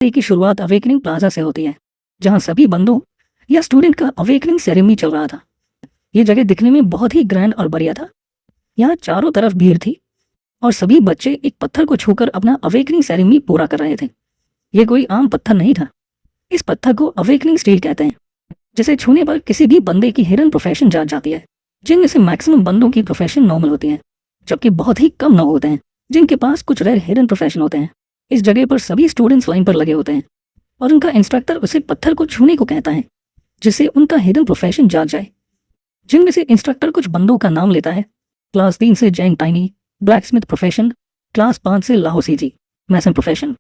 Day की शुरुआत awakening plaza से होती है, जहां सभी बंदों या स्टूडेंट का अवेकनिंग सेरेमनी चल रहा था। ये जगह दिखने में बहुत ही ग्रैंड और बढ़िया था। यहाँ चारों तरफ भीड़ थी और सभी बच्चे एक पत्थर को छूकर अपना अवेकनिंग सेरेमनी पूरा कर रहे थे। ये कोई आम पत्थर नहीं था। इस पत्थर को अवेकनिंग स्टील कहते हैं, जिसे छूने पर किसी भी बंदे की हिडन प्रोफेशन जाग जाती है, जिनमें से मैक्सिमम बंदों की प्रोफेशन नॉर्मल होती है, जबकि बहुत ही कम लोग होते हैं जिनके पास कुछ रेयर हिडन प्रोफेशन होते हैं। इस जगह पर सभी स्टूडेंट्स लाइन पर लगे होते हैं और उनका इंस्ट्रक्टर उसे पत्थर को छूने को कहता है, जिससे उनका हिडन प्रोफेशन जाग जाए। जिनमें से इंस्ट्रक्टर कुछ बंदों का नाम लेता है। क्लास 3 से जैंग टाइनी, ब्लैक स्मिथ प्रोफेशन। क्लास 5 से लाहौसी जी, मैसन प्रोफेशन,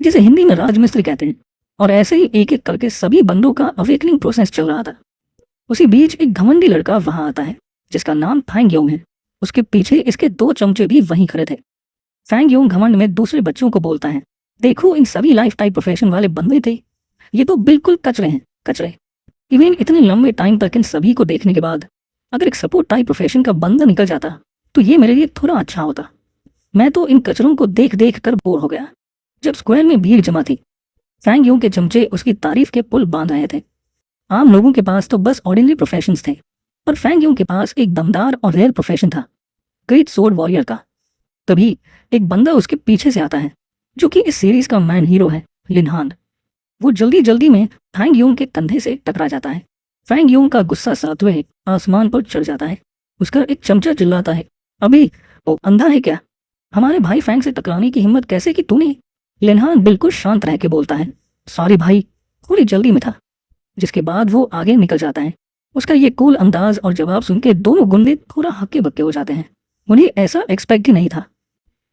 जिसे हिंदी में राजमिस्त्री कहते हैं। और ऐसे ही एक एक करके सभी बंदों का अवेकनिंग प्रोसेस चल रहा था। उसी बीच एक घमंडी लड़का वहां आता है, जिसका नाम फैंग योंग है। उसके पीछे इसके 2 चमचे भी वहीं खड़े थे। फैंग योंग घमंड में दूसरे बच्चों को बोलता है, देखो इन सभी लाइफ टाइप प्रोफेशन वाले बंदे थे, ये तो बिल्कुल कचरे हैं, कचरे। इवन इतने लंबे टाइम तक इन सभी को देखने के बाद अगर एक सपोर्ट टाइप प्रोफेशन का बंदा निकल जाता तो ये मेरे लिए थोड़ा अच्छा होता। मैं तो इन कचरों को देख देख कर बोर हो गया। जब स्क्वायर में भीड़ जमा थी, फैंग योंग के चमचे उसकी तारीफ के पुल बांध रहे थे। आम लोगों के पास तो बस ऑर्डिनरी प्रोफेशंस थे, पर फैंग योंग के पास एक दमदार और रेयर प्रोफेशन था, ग्रेट सोर्ड वॉरियर का। तभी एक बंदा उसके पीछे से आता है, जो कि इस सीरीज का मैन हीरो है, लिन हान। वो जल्दी जल्दी में फैंग योंग के कंधे से टकरा जाता है। फैंग योंग का गुस्सा 7वें आसमान पर चढ़ जाता है। उसका एक चमचा चिल्लाता है, अभी वो अंधा है क्या? हमारे भाई फैंग से टकराने की हिम्मत कैसे की तूने? लिन हान बिल्कुल शांत रह के बोलता है, सॉरी भाई, थोड़ी जल्दी में था। जिसके बाद वो आगे निकल जाता है। उसका ये कूल अंदाज और जवाब सुन के दोनों गुंडे थोड़ा हक्के बक्के हो जाते हैं। उन्हें ऐसा एक्सपेक्ट ही नहीं था।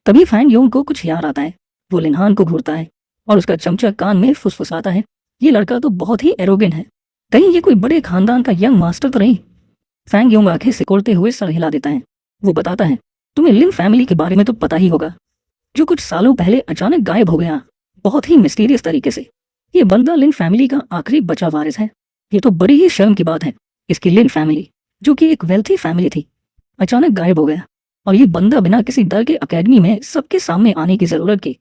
तभी फैंग योंग को कुछ याद आता है। वो लिन हान को घूरता है और उसका चमचा कान में फुसफुसाता है, ये लड़का तो बहुत ही एरोगेंट है, कहीं ये कोई बड़े खानदान का यंग मास्टर तो नहीं। फैंग योंग आंखें सिकोड़ते हुए सर हिला देता है। वो बताता है, तुम्हें लिन फैमिली के बारे में तो पता ही होगा, जो कुछ सालों पहले अचानक गायब हो गया, बहुत ही मिस्टीरियस तरीके से। ये बंदा लिन फैमिली का आखिरी बचा वारिस है। ये तो बड़ी ही शर्म की बात है। इसकी लिन फैमिली, जो कि एक वेल्थी फैमिली थी, अचानक गायब हो गया और ये बंदा बिना किसी डर के अकेडमी में सबके सामने आने की जरूरत की।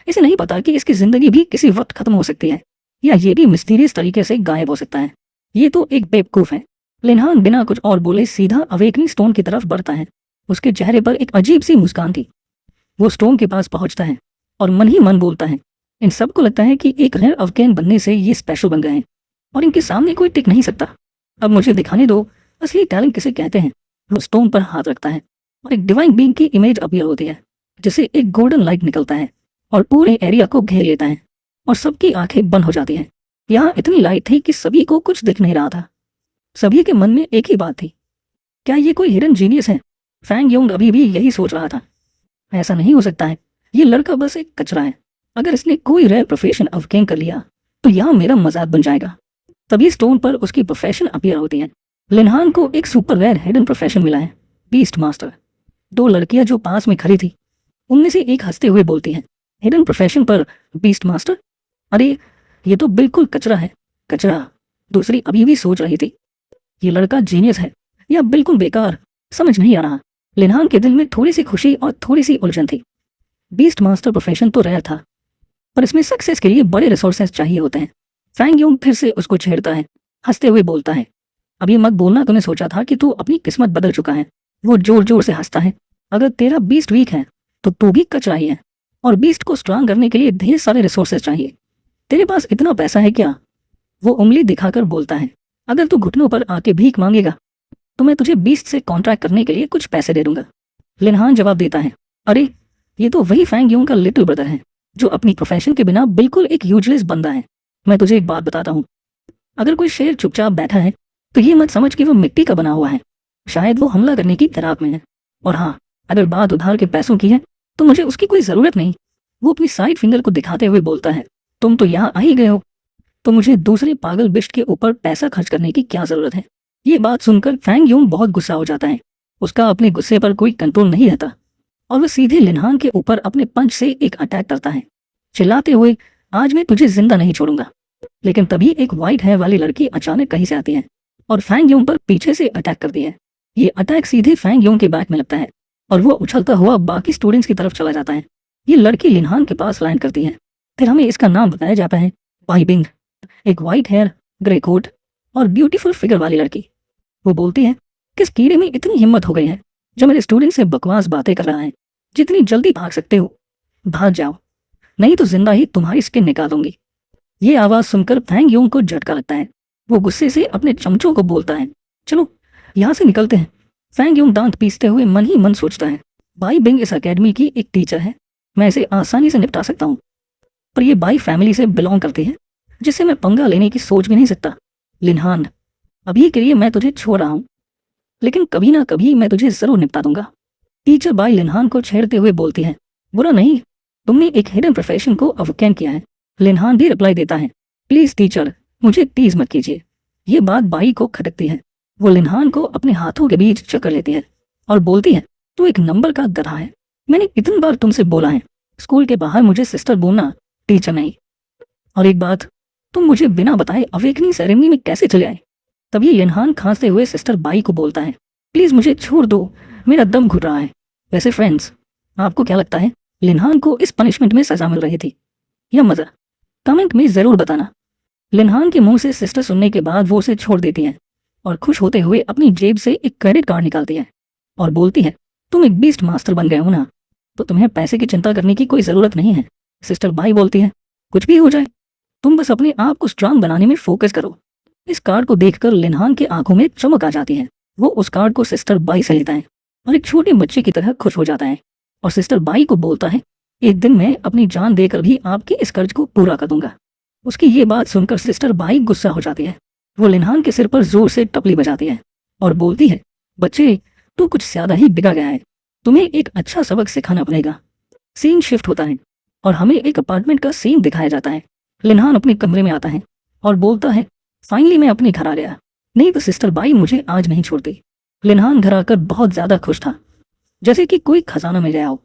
इसे नहीं पता कि इसकी जिंदगी भी किसी वक्त खत्म हो सकती है, या ये भी मिस्टीरियस तरीके से गायब हो सकता है। ये तो एक बेवकूफ है। लिन हान बिना कुछ और बोले सीधा अवेकनिंग स्टोन की तरफ बढ़ता है। उसके चेहरे पर एक अजीब सी मुस्कान थी। वो स्टोन के पास पहुंचता है और मन ही मन बोलता है, इन सबको लगता है कि एक रेयर अवकेन बनने से ये स्पेशल बन गए हैं और इनके सामने कोई टिक नहीं सकता। अब मुझे दिखाने दो असली टैलेंट किसे कहते हैं। वो स्टोन पर हाथ रखता है और एक डिवाइन बीइंग की इमेज अपीयर होती है, जिससे एक गोल्डन लाइट निकलता है और पूरे एरिया को घेर लेता है और सबकी आंखें बंद हो जाती हैं। यहाँ इतनी लाइट थी कि सभी को कुछ दिख नहीं रहा था। सभी के मन में एक ही बात थी, क्या ये कोई हिडन जीनियस है? फैंग योंग अभी भी यही सोच रहा था, ऐसा नहीं हो सकता है, ये लड़का बस एक कचरा है। अगर इसने कोई रेयर प्रोफेशन अवकेन कर लिया तो यहाँ मेरा मजाक बन जाएगा। तभी स्टोन पर उसकी प्रोफेशन अपीयर होती है। लिन हान को एक सुपर रेयर हिडन प्रोफेशन मिला है, बीस्ट मास्टर। 2 लड़कियां जो पास में खड़ी थी, उनमें से एक हंसते हुए बोलती है, हिडन प्रोफेशन पर बीस्ट मास्टर? अरे ये तो बिल्कुल कचरा है, कचरा। दूसरी अभी भी सोच रही थी, ये लड़का जीनियस है या बिल्कुल बेकार, समझ नहीं आ रहा। लिन हान के दिल में थोड़ी सी खुशी और थोड़ी सी उलझन थी। बीस्ट मास्टर प्रोफेशन तो रेयर था, पर इसमें सक्सेस के लिए बड़े रिसोर्सेज चाहिए होते हैं। फैंग योंग फिर से उसको छेड़ता है, हंसते हुए बोलता है, अभी मत बोलना तूने सोचा था कि तू अपनी किस्मत बदल चुका है। वो जोर जोर से हंसता है, अगर तेरा बीस्ट वीक है तो तू भी कचरा ही है, और बीस्ट को स्ट्रांग करने के लिए ढेर सारे रिसोर्सेज चाहिए। तेरे पास इतना पैसा है क्या? वो उंगली दिखाकर बोलता है, अगर तू घुटनों पर आके भीख मांगेगा तो मैं तुझे बीस्ट से कॉन्ट्रैक्ट करने के लिए कुछ पैसे दे दूंगा। लिन हान जवाब देता है, अरे ये तो वही फैंग योंग का लिटिल ब्रदर है, जो अपनी प्रोफेशन के बिना बिल्कुल एक यूजलेस बंदा है। मैं तुझे एक बात बताता हूँ, अगर कोई शेर चुपचाप बैठा है तो ये मत समझ कि वो मिट्टी का बना हुआ है, शायद वो हमला करने की तैयार में है। और हाँ, अगर बात उधार के पैसों की है तो मुझे उसकी कोई जरूरत नहीं। वो अपनी साइड फिंगर को दिखाते हुए बोलता है, तुम तो यहाँ आ ही गए हो, तो मुझे दूसरे पागल बिस्ट के ऊपर पैसा खर्च करने की क्या जरूरत है? ये बात सुनकर फैंग योंग बहुत गुस्सा हो जाता है। उसका अपने गुस्से पर कोई कंट्रोल नहीं रहता और वह सीधे लिन हान के ऊपर अपने पंच से एक अटैक करता है, चिल्लाते हुए, आज मैं तुझे जिंदा नहीं छोड़ूंगा। लेकिन तभी एक व्हाइट हेयर वाली लड़की अचानक कहीं से आती है और फैंग योंग पर पीछे से अटैक करती है। ये अटैक सीधे फैंग योंग के बैक में लगता है और वो उछलता हुआ बाकी स्टूडेंट्स की तरफ चला जाता है। ये लड़की लिन हान के पास लैंड करती है। फिर हमें इसका नाम बताया जाता है बाई बिंग, एक वाइट हेयर, ग्रे कोट और ब्यूटीफुल फिगर वाली लड़की। वो बोलती है, किस कीड़े में इतनी हिम्मत हो गई है जो मेरे स्टूडेंट से बकवास बातें कर रहा है। जितनी जल्दी भाग सकते हो भाग जाओ, नहीं तो जिंदा ही तुम्हारी स्किन निकाल दूंगी। ये आवाज सुनकर फैंग यूंग को झटका लगता है। वो गुस्से से अपने चमचों को बोलता है, चलो यहाँ से निकलते हैं। फैंग यूंग दांत पीसते हुए मन ही मन सोचता है, बाई बिंग इस अकेडमी की एक टीचर है, मैं इसे आसानी से निपटा सकता हूँ, पर ये बाई फैमिली से बिलोंग करती है जिससे मैं पंगा लेने की सोच भी नहीं सकता। लिनहान, अभी के लिए मैं तुझे छोड़ रहा हूँ, लेकिन कभी ना कभी मैं तुझे जरूर निपटा दूंगा। टीचर बाई लिनहान को छेड़ते हुए बोलती है, बुरा नहीं, तुमने एक हिडन प्रोफेशन को अवॉकेन किया है। लिनहान भी रिप्लाई देता है, प्लीज टीचर, मुझे टीज मत कीजिए। ये बात बाई को खटकती है। वो लिनहान को अपने हाथों के बीच चक्कर लेती है और बोलती है, तू एक नंबर का गधा है। मैंने इतनी बार तुमसे बोला है स्कूल के बाहर मुझे सिस्टर बोलना, टीचर नहीं। और एक बात, तुम मुझे बिना बताए अवेकनिंग सेरेमनी में कैसे चले आए? तभी लिनहान खांसते हुए सिस्टर बाई को बोलता है, प्लीज मुझे छोड़ दो, मेरा दम घुट रहा है। वैसे फ्रेंड्स, आपको क्या लगता है लिनहान को इस पनिशमेंट में सजा मिल रही थी या मजा? कमेंट में जरूर बताना। लिनहान के मुंह से सिस्टर सुनने के बाद वो उसे छोड़ देती है और खुश होते हुए अपनी जेब से एक क्रेडिट कार्ड निकालती है और बोलती है, तुम एक बीस्ट मास्टर बन गए हो ना, तो तुम्हें पैसे की चिंता करने की कोई जरूरत नहीं है। सिस्टर बाई बोलती है, कुछ भी हो जाए तुम बस अपने आप को स्ट्रांग बनाने में फोकस करो। इस कार्ड को देखकर लिनहान के आंखों में चमक आ जाती है। वो उस कार्ड को सिस्टर बाई से लेता है और एक छोटे बच्चे की तरह खुश हो जाता है और सिस्टर बाई को बोलता है, एक दिन मैं अपनी जान देकर भी आपके इस कर्ज को पूरा कर दूंगा। उसकी ये बात सुनकर सिस्टर बाई गुस्सा हो जाती है। वो लिनहान के सिर पर जोर से टपली बजाती है और बोलती है, बच्चे, तू कुछ ज्यादा ही बिगड़ गया है, तुम्हें एक अच्छा सबक सिखाना पड़ेगा। सीन शिफ्ट होता है और हमें एक अपार्टमेंट का सीन दिखाया जाता है। लिनहान अपने कमरे में आता है और बोलता है, फाइनली मैं अपने घर आ गया, नहीं तो सिस्टर बाई मुझे आज नहीं छोड़ती। लिनहान घर आकर बहुत ज्यादा खुश था, जैसे कि कोई खजाना मिल गया हो।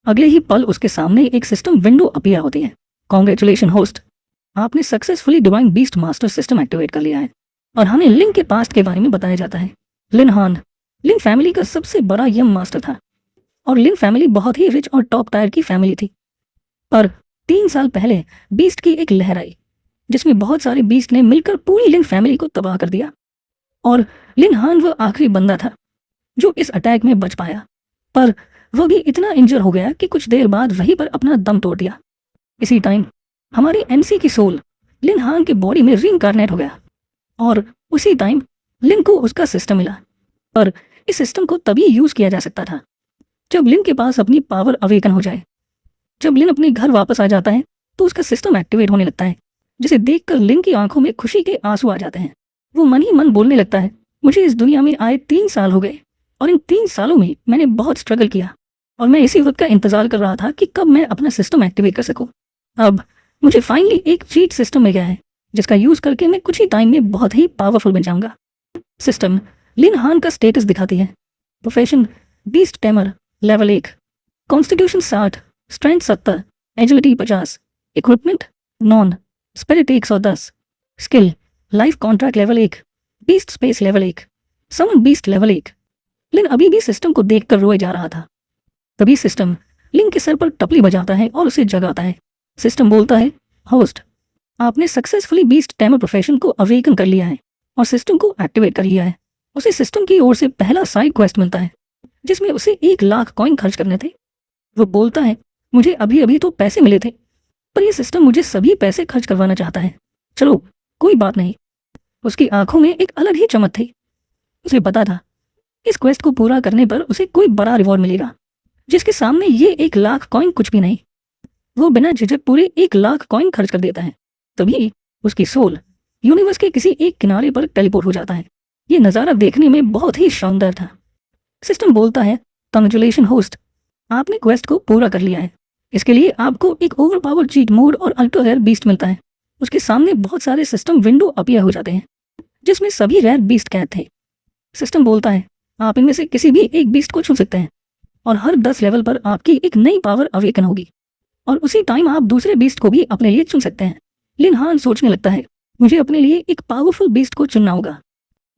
अगले ही पल उसके सामने एक सिस्टम विंडो अपीयर होती है। कॉन्ग्रेचुलेशन होस्ट, आपने successfully divine beast master system activate कर लिया है। और हमें लिंक के पास्ट के बारे में बताया जाता है। लिनहान लिन फैमिली का सबसे बड़ा यम मास्टर था और लिन फैमिली बहुत ही रिच और टॉप टायर की फैमिली थी। पर 3 साल पहले बीस्ट की एक लहर आई जिसमें बहुत सारे बीस्ट ने मिलकर पूरी लिन फैमिली को तबाह कर दिया और लिनहान वो आखिरी बंदा था जो इस अटैक में बच पाया। पर वो भी इतना इंजर हो गया कि कुछ देर बाद वहीं पर अपना दम तोड़ दिया। इसी टाइम हमारी एमसी की सोल लिनहान के बॉडी में रीइंकार्नेट हो गया और उसी टाइम लिन को उसका सिस्टम मिला। पर इस सिस्टम को तभी यूज किया जा सकता था जब लिन के पास अपनी पावर अवेकन हो जाए। जब लिन अपने घर वापस आ जाता है तो उसका सिस्टम एक्टिवेट होने लगता है, जिसे देखकर लिन की आंखों में खुशी के आंसू आ जाते हैं। वो मन ही मन बोलने लगता है, मुझे इस दुनिया में आए 3 साल हो गए और इन 3 सालों में मैंने बहुत स्ट्रगल किया और मैं इसी वक्त का इंतजार कर रहा था कि कब मैं अपना सिस्टम एक्टिवेट कर सकूं। अब मुझे फाइनली एक चीट सिस्टम मिल गया है जिसका यूज करके मैं कुछ ही टाइम में बहुत ही पावरफुल बन जाऊंगा। सिस्टम लिनहान का स्टेटस दिखाती है। Profession beast tamer level 1, constitution 60, strength 70, agility 50, equipment non, spirit 110, skill life contract level 1, beast space level 1, समन बीस्ट लेवल 1। लिन अभी भी सिस्टम को देखकर रोए जा रहा था। तभी सिस्टम लिन के सर पर टपली बजाता है और उसे जगाता है। सिस्टम बोलता है, होस्ट, आपने सक्सेसफुली बीस्ट टेमर प्रोफेशन को अवेकन कर लिया है और सिस्टम को एक्टिवेट कर लिया है। उसे सिस्टम की ओर से पहला साइड क्वेस्ट मिलता है जिसमें उसे 1 लाख कॉइन खर्च करने थे। वो बोलता है, मुझे अभी अभी तो पैसे मिले थे पर यह सिस्टम मुझे सभी पैसे खर्च करवाना चाहता है। चलो कोई बात नहीं। उसकी आंखों में एक अलग ही चमक थी। उसे पता था इस क्वेस्ट को पूरा करने पर उसे कोई बड़ा रिवॉर्ड मिलेगा जिसके सामने ये 1 लाख कॉइन कुछ भी नहीं। वो बिना झिझक पूरे 1 लाख कॉइन खर्च कर देता है। तभी उसकी सोल यूनिवर्स के किसी एक किनारे पर टेलीपोर्ट हो जाता है। ये नज़ारा देखने में बहुत ही शानदार था। सिस्टम बोलता है, कांग्रेचुलेशन होस्ट, आपने क्वेस्ट को पूरा कर लिया है। इसके लिए आपको एक ओवर पावर चीट मोड और अल्ट्रा रेयर बीस्ट मिलता है। उसके सामने बहुत सारे सिस्टम विंडो अपीयर हो जाते हैं जिसमें सभी रेयर बीस्ट कैद थे। सिस्टम बोलता है, आप इनमें से किसी भी एक बीस्ट को चुन सकते हैं और हर 10 लेवल पर आपकी एक नई पावर अवेकन होगी और उसी टाइम आप दूसरे बीस्ट को भी अपने लिए चुन सकते हैं। लिनहान सोचने लगता है, मुझे अपने लिए एक पावरफुल बीस्ट को चुनना होगा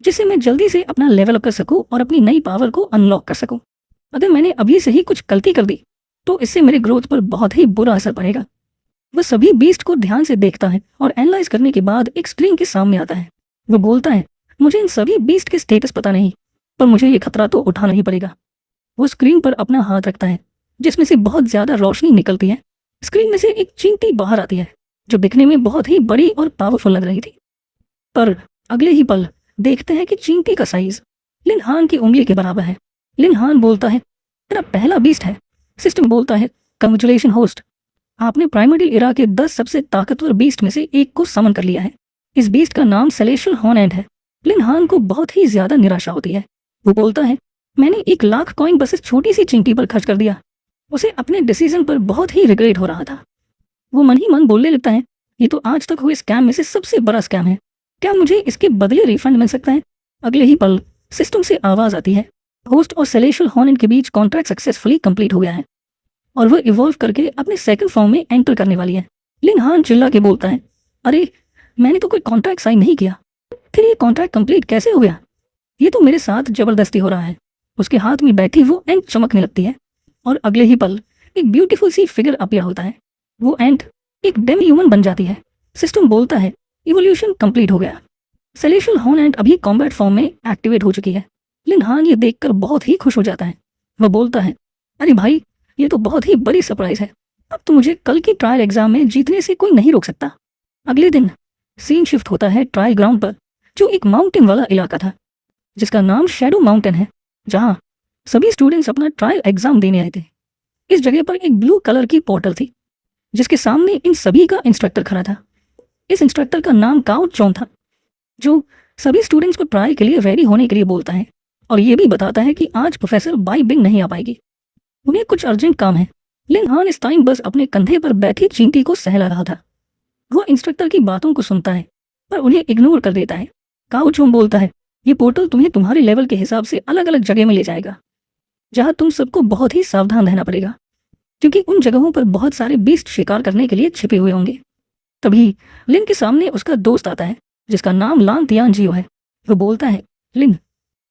जिससे मैं जल्दी से अपना लेवल अप कर सकूं और अपनी नई पावर को अनलॉक कर सकूं। अगर मैंने अभी से ही कुछ गलती कर दी तो इससे मेरे ग्रोथ पर बहुत ही बुरा असर पड़ेगा। वह सभी बीस्ट को ध्यान से देखता है और एनालाइज करने के बाद एक स्क्रीन के सामने आता है। वो बोलता है, मुझे इन सभी बीस्ट के स्टेटस पता नहीं, पर मुझे ये खतरा तो उठाना ही पड़ेगा। वो स्क्रीन पर अपना हाथ रखता है जिसमें से बहुत ज्यादा रोशनी निकलती है। स्क्रीन में से एक चींटी बाहर आती है जो दिखने में बहुत ही बड़ी और पावरफुल लग रही थी, पर अगले ही पल देखते हैं कि चींटी का साइज लिन हान की उंगली के बराबर है। लिन हान बोलता है, तेरा पहला बीस्ट है। सिस्टम बोलता है, कंग्रेचुलेशन होस्ट, आपने प्राइमरी इरा के 10 सबसे ताकतवर बीस्ट में से एक को समन कर लिया है। इस बीस्ट का नाम सेलेशियल हॉर्न है। लिन हान को बहुत ही ज्यादा निराशा होती है। वो बोलता है, मैंने 1 लाख कॉइन बस इस छोटी सी चींटी पर खर्च कर दिया। उसे अपने डिसीजन पर बहुत ही रिग्रेट हो रहा था। वो मन ही मन बोलने लगता है, ये तो आज तक हुए स्कैम में से सबसे बड़ा स्कैम है। क्या मुझे इसके बदले रिफंड मिल सकता है? अगले ही पल सिस्टम से आवाज आती है, होस्ट और सेलेशियल हॉर्न के बीच कॉन्ट्रैक्ट सक्सेसफुली कंप्लीट हो गया है और वह इवॉल्व करके अपने सेकंड फॉर्म में एंटर करने वाली है। लिन हान चिल्ला के बोलता है, अरे मैंने तो कोई कॉन्ट्रैक्ट साइन नहीं किया, फिर ये कॉन्ट्रैक्ट कंप्लीट कैसे हो गया? ये तो मेरे साथ जबरदस्ती हो रहा है। उसके हाथ में बैठी वो एंट चमकने लगती है और अगले ही पल एक ब्यूटीफुल सी फिगर अपीयर होता है। वो एंट एक डेमी ह्यूमन बन जाती है। सिस्टम बोलता है, इवोल्यूशन कंप्लीट हो गया। सेलेशियल हॉर्न एंट अभी कॉम्बैट फॉर्म में एक्टिवेट हो चुकी है। लिन हान ये देखकर बहुत ही खुश हो जाता है। वह बोलता है, अरे भाई, ये तो बहुत ही बड़ी सरप्राइज है। अब तो मुझे कल की ट्रायल एग्जाम में जीतने से कोई नहीं रोक सकता। अगले दिन सीन शिफ्ट होता है ट्रायल ग्राउंड पर, जो एक माउंटेन वाला इलाका था जिसका नाम शैडो माउंटेन है, जहाँ सभी स्टूडेंट्स अपना ट्रायल एग्जाम देने आए थे। इस जगह पर एक ब्लू कलर की पोर्टल थी जिसके सामने इन सभी का इंस्ट्रक्टर खड़ा था। इस इंस्ट्रक्टर का नाम काओ चोंग था, जो सभी स्टूडेंट्स को ट्रायल के लिए रेडी होने के लिए बोलता है और ये भी बताता है कि आज प्रोफेसर बाई बिंग नहीं आ पाएगी, उन्हें कुछ अर्जेंट काम है। लिन हान इस टाइम बस अपने कंधे पर बैठी चींटी को सहला रहा था। वो इंस्ट्रक्टर की बातों को सुनता है पर उन्हें इग्नोर कर देता है। काओ चोंग बोलता है, ये पोर्टल तुम्हें तुम्हारे लेवल के हिसाब से अलग अलग जगह में ले जाएगा, जहाँ तुम सबको बहुत ही सावधान रहना पड़ेगा, क्योंकि उन जगहों पर बहुत सारे बीस्ट शिकार करने के लिए छिपे हुए होंगे। तभी लिन के सामने उसका दोस्त आता है जिसका नाम लान तियान जियो है। वो बोलता है, लिन,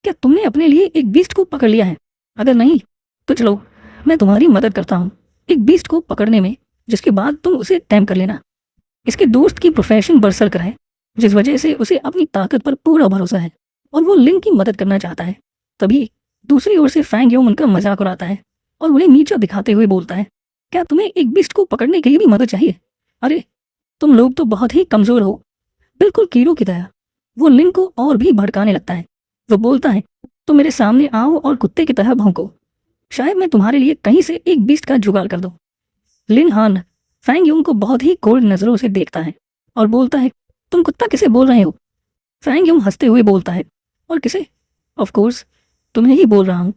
क्या तुमने अपने लिए एक बीस्ट को पकड़ लिया है? अगर नहीं तो चलो मैं तुम्हारी मदद करता हूँ एक बीस्ट को पकड़ने में, जिसके बाद तुम उसे टैम कर लेना। इसके दोस्त की प्रोफेशन बरसरकर है, जिस वजह से उसे अपनी ताकत पर पूरा भरोसा है और वो लिन की मदद करना चाहता है। तभी दूसरी ओर से फैंग योंग उनका मजाक उड़ाता है और उन्हें नीचा दिखाते हुए बोलता है, क्या तुम्हें एक बीस्ट को पकड़ने के लिए भी मदद चाहिए? अरे तुम लोग तो बहुत ही कमजोर हो, बिल्कुल कीड़ों की तरह। वो लिन को और भी भड़काने लगता है। वो बोलता है, तो मेरे सामने आओ और कुत्ते की तरह भौंको, शायद मैं तुम्हारे लिए कहीं से एक बीस्ट का जुगाड़ कर दूं। लिन हान फैंग योंग को बहुत ही कोल्ड नजरों से देखता है और बोलता है, तुम कुत्ता किसे बोल रहे हो? फैंग योंग हंसते हुए बोलता है, और किसे? ऑफ कोर्स तुम्हें ही बोल रहा हूँ।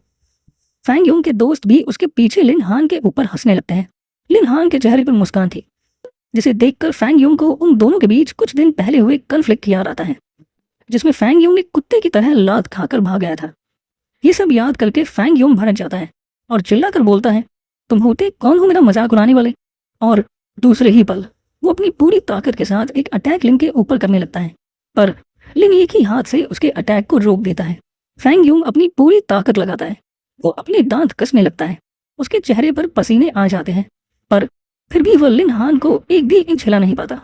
फैंग योंग के दोस्त भी उसके पीछे लिन हान के ऊपर हंसने लगते हैं। लिन हान के चेहरे पर मुस्कान थी, जिसे देखकर फैंग योंग को उन दोनों के बीच कुछ दिन पहले हुए कन्फ्लिक्ट याद आता है, जिसमें फैंग योंग एक कुत्ते की तरह लात खाकर भाग गया था। ये सब याद करके फैंग योंग भड़क जाता है और चिल्लाकर बोलता है, तुम होते कौन हो मेरा मजाक उड़ाने वाले? और दूसरे ही पल वो अपनी पूरी ताकत के साथ एक अटैक लिन के ऊपर करने लगता है, पर लिन एक ही हाथ से उसके अटैक को रोक देता है। फैंग योंग अपनी पूरी ताकत लगाता है, वो अपने दांत कसने लगता है, उसके चेहरे पर पसीने आ जाते हैं, पर फिर भी वह लिन हान को एक भी इंच हिला नहीं पाता।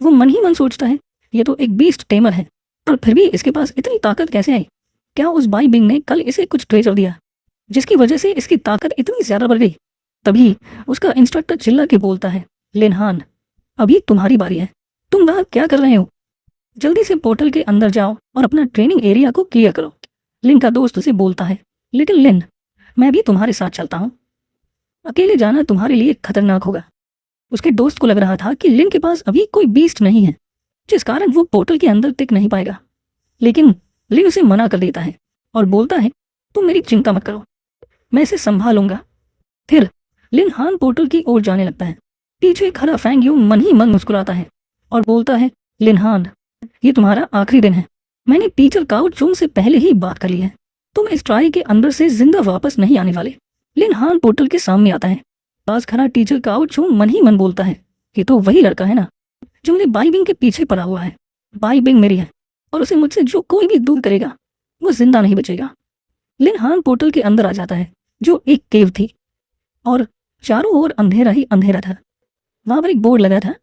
वो मन ही मन सोचता है, ये तो एक बीस्ट टेमर है, और फिर भी इसके पास इतनी ताकत कैसे आई? क्या उस बाई बिंग ने कल इसे कुछ ट्रेजर दिया जिसकी वजह से इसकी ताकत इतनी ज्यादा बढ़ गई? तभी उसका इंस्ट्रक्टर चिल्ला के बोलता है, लिन हान, अभी तुम्हारी बारी है, तुम वहाँ क्या कर रहे हो? जल्दी से पोर्टल के अंदर जाओ और अपना ट्रेनिंग एरिया को क्लियर करो। लिन का दोस्त उसे बोलता है, लिटिल लिन, मैं भी तुम्हारे साथ चलता हूँ, अकेले जाना तुम्हारे लिए खतरनाक होगा। उसके दोस्त को लग रहा था कि लिन के पास अभी कोई बीस्ट नहीं है, जिस कारण वो पोर्टल के अंदर टिक नहीं पाएगा, लेकिन लिन उसे मना कर देता है और बोलता है, तुम मेरी चिंता मत करो, मैं इसे संभालूंगा। फिर लिन हान पोर्टल की ओर जाने लगता है। पीछे खड़ा फैंग योंग मन ही मन मुस्कुराता है और बोलता है, लिन हान, ये तुम्हारा आखिरी दिन है। मैंने टीचर काओ चोंग से पहले ही बात कर ली है, तुम इस ट्राई के अंदर से जिंदा वापस नहीं आने वाले। लिन हान पोर्टल के सामने आता है। पास खड़ा टीचर काओ चोंग मन ही मन बोलता है, ये तो वही लड़का है ना जो मेरे बाई बिंग के पीछे पड़ा हुआ है। बाई बिंग मेरी है और उसे मुझसे जो कोई भी दूर करेगा वो जिंदा नहीं बचेगा। लिन हान पोर्टल के अंदर आ जाता है, जो एक केव थी और चारों ओर अंधेरा ही अंधेरा था। वहाँ पर एक बोर्ड लगा था,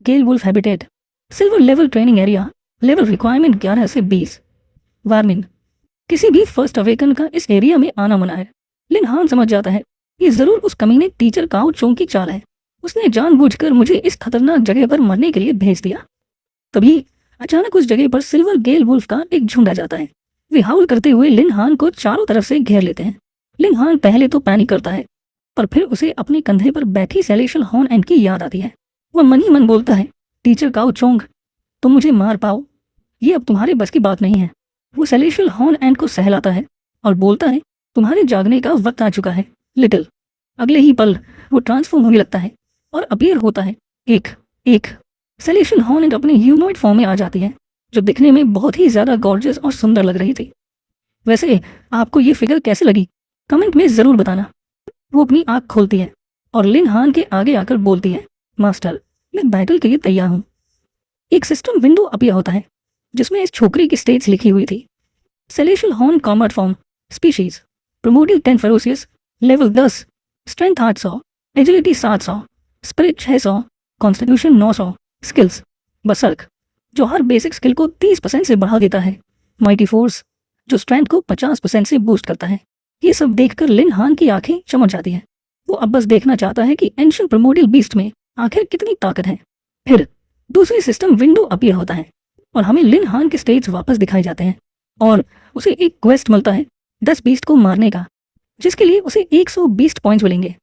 gale wolf habitat, silver level training area, level requirement 11 से 20। वार्निंग, किसी भी फर्स्ट अवेकन का इस एरिया में आना मना है। लिन हान समझ जाता है ये जरूर उस कमीने टीचर काओ चोंग की चाल है। उसने जानबूझकर मुझे इस खतरनाक जगह पर मरने के लिए भेज दिया। तभी अचानक उस जगह पर सिल्वर गेल वुल्फ का एक झुंड आ जाता है। वे हाउल करते हुए लिन हान को चारों तरफ से घेर लेते हैं। लिन हान पहले तो पैनिक करता है, पर फिर उसे अपने कंधे पर बैठी सेलेशियल हॉर्न एंड की याद आती है। वह मन ही मन बोलता है, टीचर काओ चोंग, तुम मुझे मार पाओ, ये अब तुम्हारे बस की बात नहीं है। वो सेलेशियल हॉर्न एंड को सहलाता है और बोलता है, तुम्हारे जागने का वक्त आ चुका है लिटिल। अगले ही पल वो ट्रांसफॉर्म होने लगता है और अपीयर होता है। एक सेलेशियल हॉर्न एंड अपने ह्यूमनॉइड फॉर्म में आ जाती है, जो दिखने में बहुत ही ज्यादा गॉर्जियस और सुंदर लग रही थी। वैसे आपको ये फिगर कैसे लगी, कमेंट में जरूर बताना। वो अपनी आंख खोलती है और लिन हान के आगे आकर बोलती है, मास्टर, मैं बैटल के लिए तैयार हूँ। एक सिस्टम विंडो अपीयर होता है जिसमें इस छोकरी की स्टेज लिखी हुई थी, celestial horn combat form, species promotive 10 ferocious, level 10, strength 800, agility 700, spirit 600, constitution 900, skills berserk, जो हर बेसिक स्किल को 30% से बढ़ा देता है, माइटी फोर्स, जो स्ट्रेंथ को 50% से बूस्ट करता है। ये सब देखकर लिन हान की आंखें चमक जाती हैं। वो अब बस देखना चाहता है कि एंशिएंट प्रिमोर्डियल बीस्ट में आखिर कितनी ताकत है। फिर दूसरी सिस्टम विंडो अपीयर होता है और हमें लिन हान के स्टेज वापस दिखाए जाते हैं और उसे एक क्वेस्ट मिलता है 10 बीस्ट को मारने का, जिसके लिए उसे 120 पॉइंट्स मिलेंगे।